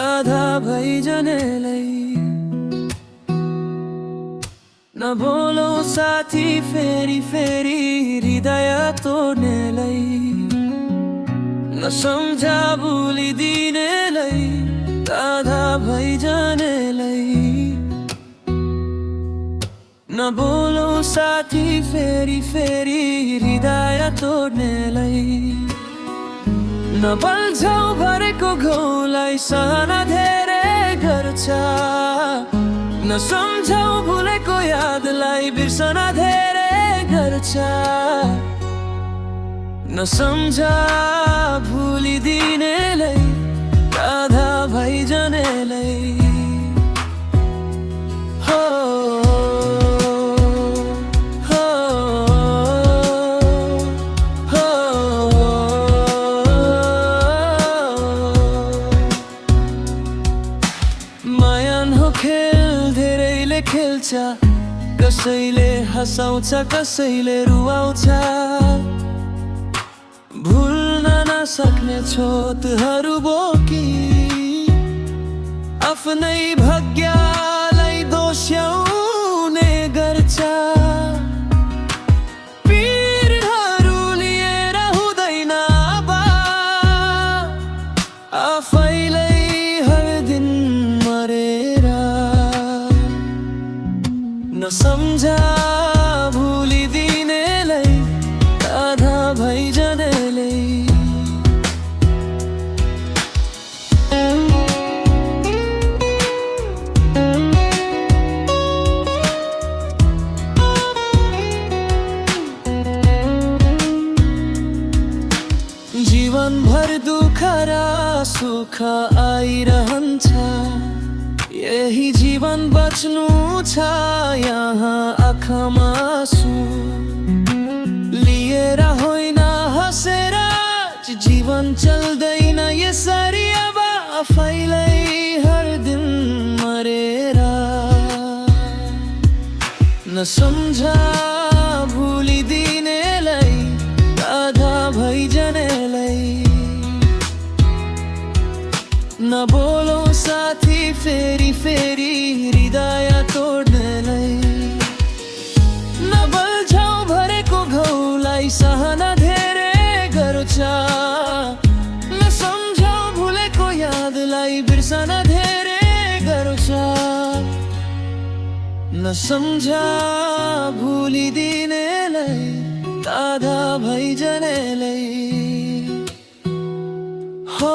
आधा भइजनेलाई नबोलो साथी फेरि फेरि हृदय तोड्नेलाई नसम्झा भुलिदिनेलाई आधा भइजनेलाई नबोलो साथी फेरि फेरि हृदय तोड्नेलाई नबल्झाउ भरेको घाउलाई सहन धेरै गर्छ नसम्झाउ भुलेको यादलाई बिर्सन धेरै गर्छ नसम्झा भुलिदिनेलाई आधा भइजनेलाई खेल धेरैले खेल्छ कसैले हँसाउँछ कसैले रुवाउँछ भुल्न नसक्ने छोतहरू बोकी आफ्नै भाग्यलाई दोस्याउने गर्छ पीरहरू लिएर हुँदैन आफैलाई हर दिन मरेर नसम्झा भुलिदिनेलाई आधा भइजनेलाई जीवनभर दुःख र सुख आइरहन्छ यही जीवन बच्नु छ यहाँ आँखामा आँसु लिएर होइन हँसेर जीवन चल्दैन यसरी अब आफैलाई हर दिन मरेर नसम्झा भुलिदिनेलाई आधा भइजनेलाई नबोलो साथी फेरि फेरि हृदय तोड्नेलाई नबल्झाउ भरेको घाउलाई सहन धेरै गर्छ नसम्झाउ भुलेको यादलाई बिर्सन धेरै गर्छ नसम्झा भुलिदिनेलाई आधा भइजनेलाई हो